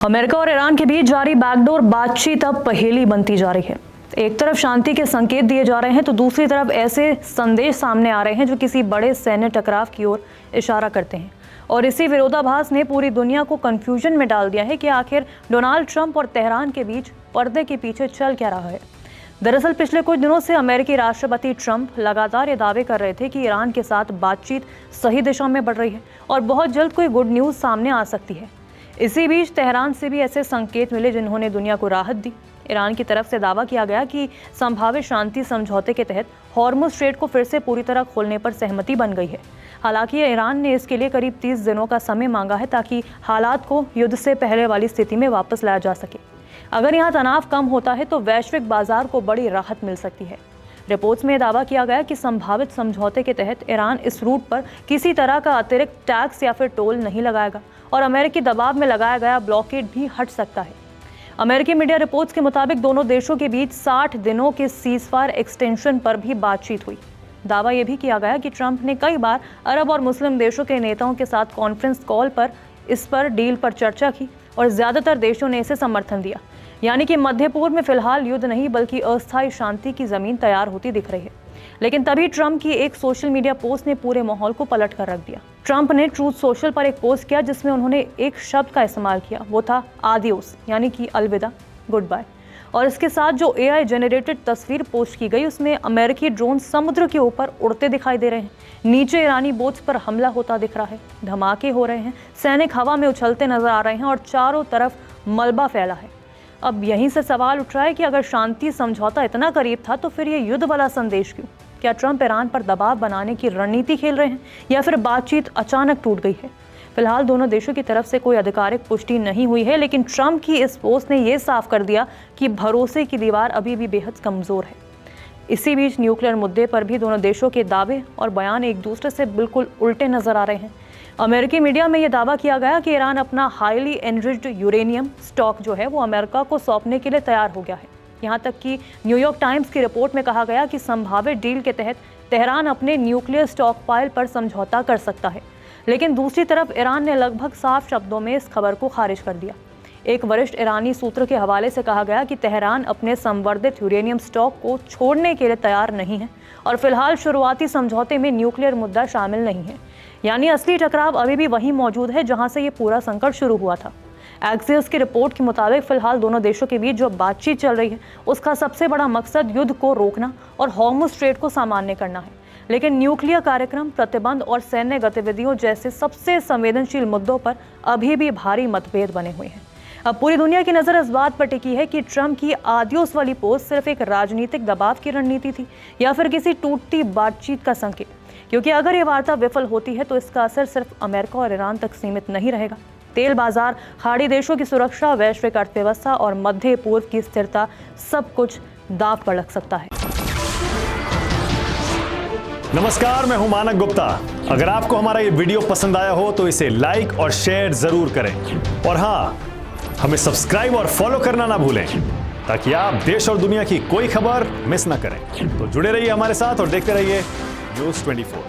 America और Iran के बीच जारी बैकडोर बातचीत अब पहेली बनती जा रही है। एक तरफ शांति के संकेत दिए जा रहे हैं तो दूसरी तरफ ऐसे संदेश सामने आ रहे हैं जो किसी बड़े सैन्य टकराव की ओर इशारा करते हैं। और इसी विरोधाभास ने पूरी दुनिया को कंफ्यूजन में डाल दिया है कि आखिर डोनाल्ड ट्रंप और तेहरान के बीच पर्दे के पीछे चल क्या रहा है। दरअसल पिछले कुछ दिनों से अमेरिकी राष्ट्रपति ट्रंप लगातार ये दावे कर रहे थे कि ईरान के साथ बातचीत सही दिशा में बढ़ रही है और बहुत जल्द कोई गुड न्यूज़ सामने आ सकती है। इसी बीच तेहरान से भी ऐसे संकेत मिले जिन्होंने दुनिया को राहत दी। ईरान की तरफ से दावा किया गया कि संभावित शांति समझौते के तहत हॉर्मुज़ स्ट्रेट को फिर से पूरी तरह खोलने पर सहमति बन गई है। हालांकि ईरान ने इसके लिए करीब 30 दिनों का समय मांगा है ताकि हालात को युद्ध से पहले वाली स्थिति में वापस लाया जा सके। अगर यहाँ तनाव कम होता है तो वैश्विक बाजार को बड़ी राहत मिल सकती है। रिपोर्ट्स में दावा किया गया कि संभावित समझौते के तहत ईरान इस रूट पर किसी तरह का अतिरिक्त टैक्स या फिर टोल नहीं लगाएगा और अमेरिकी दबाव में लगाया गया ब्लॉकेड भी हट सकता है। अमेरिकी मीडिया रिपोर्ट्स के मुताबिक दोनों देशों के बीच 60 दिनों के सीज़फायर एक्सटेंशन पर भी बातचीत हुई। दावा यह भी किया गया कि ट्रंप ने कई बार अरब और मुस्लिम देशों के नेताओं के साथ कॉन्फ्रेंस कॉल पर इस पर डील पर चर्चा की और ज़्यादातर देशों ने इसे समर्थन दिया। यानी कि मध्य पूर्व में फिलहाल युद्ध नहीं बल्कि अस्थायी शांति की जमीन तैयार होती दिख रही है। लेकिन तभी ट्रंप की एक सोशल मीडिया पोस्ट ने पूरे माहौल को पलट कर रख दिया। ट्रंप ने ट्रूथ सोशल पर एक पोस्ट किया जिसमें उन्होंने एक शब्द का इस्तेमाल किया, वो था आदियोस, यानी कि अलविदा, गुड बाय। और इसके साथ जो AI जनरेटेड तस्वीर पोस्ट की गई उसमें अमेरिकी ड्रोन समुद्र के ऊपर उड़ते दिखाई दे रहे हैं, नीचे ईरानी बोट्स पर हमला होता दिख रहा है, धमाके हो रहे हैं, सैनिक हवा में उछलते नजर आ रहे हैं और चारों तरफ मलबा फैला है। अब यहीं से सवाल उठ रहा है कि अगर शांति समझौता इतना करीब था तो फिर ये युद्ध वाला संदेश क्यों? क्या ट्रंप ईरान पर दबाव बनाने की रणनीति खेल रहे हैं या फिर बातचीत अचानक टूट गई है? फिलहाल दोनों देशों की तरफ से कोई आधिकारिक पुष्टि नहीं हुई है, लेकिन ट्रंप की इस पोस्ट ने यह साफ कर दिया कि भरोसे की दीवार अभी भी बेहद कमजोर है। इसी बीच न्यूक्लियर मुद्दे पर भी दोनों देशों के दावे और बयान एक दूसरे से बिल्कुल उल्टे नजर आ रहे हैं। अमेरिकी मीडिया में यह दावा किया गया कि ईरान अपना हाईली एनरिच्ड यूरेनियम स्टॉक जो है वो अमेरिका को सौंपने के लिए तैयार हो गया है। यहाँ तक कि न्यूयॉर्क टाइम्स की रिपोर्ट में कहा गया कि संभावित डील के तहत तेहरान अपने न्यूक्लियर स्टॉक पाइल पर समझौता कर सकता है। लेकिन दूसरी तरफ ईरान ने लगभग साफ शब्दों में इस खबर को खारिज कर दिया। एक वरिष्ठ ईरानी सूत्र के हवाले से कहा गया कि तेहरान अपने संवर्धित यूरेनियम स्टॉक को छोड़ने के लिए तैयार नहीं है और फिलहाल शुरुआती समझौते में न्यूक्लियर मुद्दा शामिल नहीं है। यानी असली टकराव अभी भी वहीं मौजूद है जहां से ये पूरा संकट शुरू हुआ था। एक्सियोस की रिपोर्ट के मुताबिक फिलहाल दोनों देशों के बीच जो बातचीत चल रही है उसका सबसे बड़ा मकसद युद्ध को रोकना और हॉर्मुज़ स्ट्रेट को सामान्य करना है। लेकिन न्यूक्लियर कार्यक्रम, प्रतिबंध और सैन्य गतिविधियों जैसे सबसे संवेदनशील मुद्दों पर अभी भी भारी मतभेद बने हुए हैं। अब पूरी दुनिया की नज़र इस बात पर टिकी है कि ट्रंप की आदियोस वाली पोस्ट सिर्फ एक राजनीतिक दबाव की रणनीति थी या फिर किसी टूटती बातचीत का संकेत। क्योंकि अगर ये वार्ता विफल होती है तो इसका असर सिर्फ अमेरिका और ईरान तक सीमित नहीं रहेगा। तेल बाजार, खाड़ी देशों की सुरक्षा, वैश्विक अर्थव्यवस्था और मध्य पूर्व की स्थिरता, सब कुछ दांव पर लग सकता है। नमस्कार, मैं हूं मानक गुप्ता। अगर आपको हमारा ये वीडियो पसंद आया हो तो इसे लाइक और शेयर जरूर करें और हाँ, हमें सब्सक्राइब और फॉलो करना ना भूलें ताकि आप देश और दुनिया की कोई खबर मिस ना करें। तो जुड़े रहिए हमारे साथ और देखते रहिए न्यूज़ 24।